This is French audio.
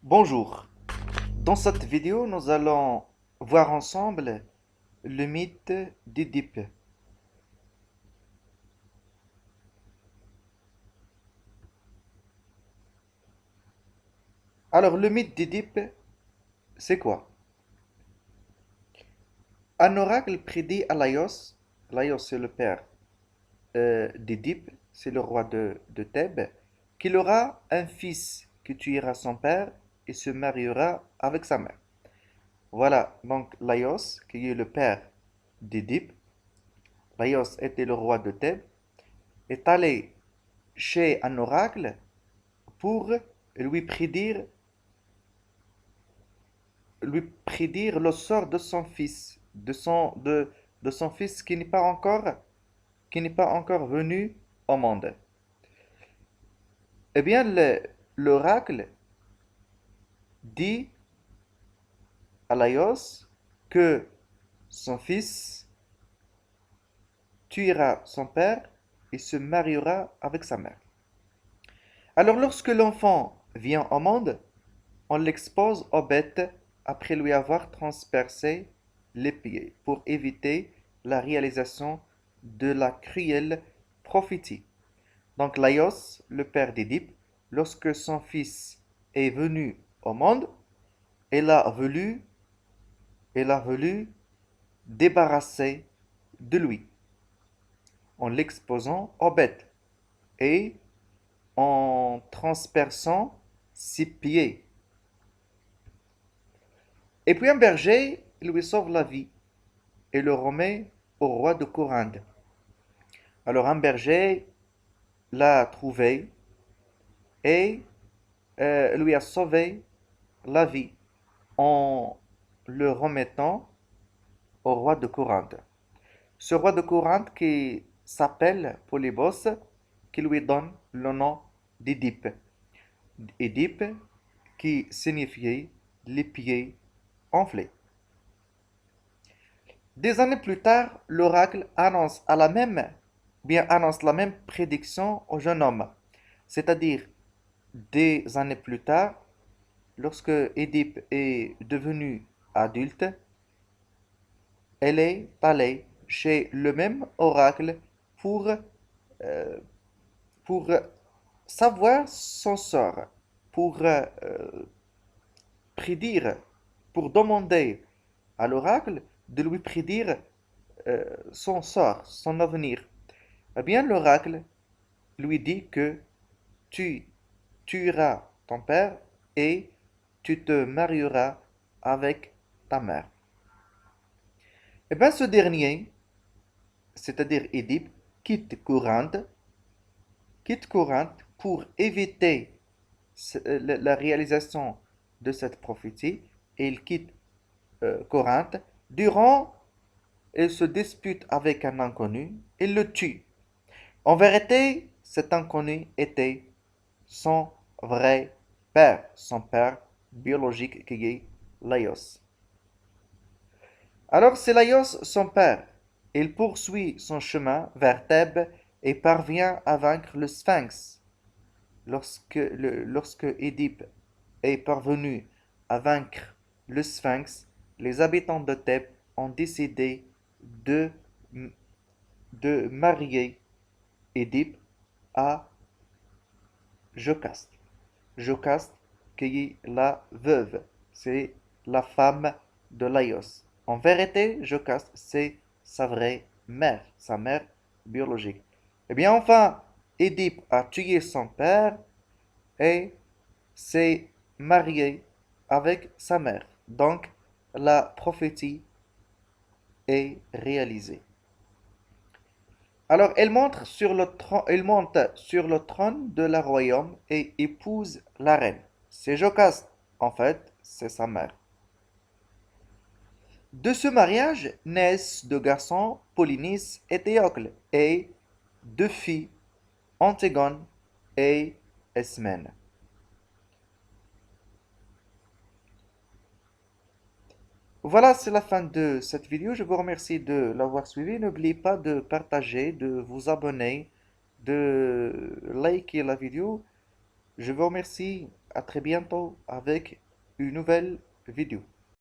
Bonjour, dans cette vidéo nous allons voir ensemble le mythe d'Édipe. Alors le mythe d'Édipe, c'est quoi? Un oracle prédit à Laios, Laios c'est le père d'Édipe, c'est le roi de Thèbes, qu'il aura un fils qui tuera son père et se mariera avec sa mère. Voilà, donc Laios, qui est le père d'Édipe, Laios était le roi de Thèbes, est allé chez un oracle pour lui prédire, lui prédire le sort de son fils, de son fils qui n'est pas encore venu au monde. Eh bien, l'oracle dit à Laios que son fils tuera son père et se mariera avec sa mère. Alors, lorsque l'enfant vient au monde, on l'expose aux bêtes après lui avoir transpercé les pieds pour éviter la réalisation de la cruelle prophétie. Donc Laios, le père d'Édipe, lorsque son fils est venu au monde, il a voulu, il a voulu débarrasser de lui en l'exposant aux bêtes et en transperçant ses pieds. Et puis un berger lui sauve la vie et le remet au roi de Corinthe. Alors un berger l'a trouvé et lui a sauvé la vie en le remettant au roi de Corinthe. Ce roi de Corinthe qui s'appelle Polybos, qui lui donne le nom d'Édipe. Édipe qui signifiait les pieds enflés. Des années plus tard, l'oracle annonce la même prédiction au jeune homme. C'est-à-dire, des années plus tard, lorsque Édipe est devenu adulte, elle est allée chez le même oracle pour, euh, pour savoir son sort, pour prédire, pour demander à l'oracle de lui prédire son sort, son avenir. Eh bien, l'oracle lui dit que tu tueras ton père et tu te marieras avec ta mère. Eh bien, ce dernier, c'est-à-dire Édipe, quitte Corinthe pour éviter la réalisation de cette prophétie et il quitte Corinthe. Durant, il se dispute avec un inconnu, il le tue. En vérité, cet inconnu était son vrai père, son père biologique qui est Laios. Alors c'est Laios son père. Il poursuit son chemin vers Thèbes et parvient à vaincre le Sphinx. Lorsque Édipe est parvenu à vaincre le Sphinx, les habitants de Thèbes ont décidé de, de marier Édipe à Jocaste. Jocaste qui est la veuve, c'est la femme de Laios. En vérité, Jocaste, c'est sa vraie mère, sa mère biologique. Eh bien, enfin, Édipe a tué son père et s'est marié avec sa mère. Donc, la prophétie est réalisée. Alors, elle monte sur le trône de la royaume et épouse la reine. C'est Jocaste, en fait, c'est sa mère. De ce mariage naissent deux garçons, Polynice et Théocle, et deux filles, Antigone et Ismène. Voilà, c'est la fin de cette vidéo. Je vous remercie de l'avoir suivi. N'oubliez pas de partager, de vous abonner, de liker la vidéo. Je vous remercie. à très bientôt avec une nouvelle vidéo.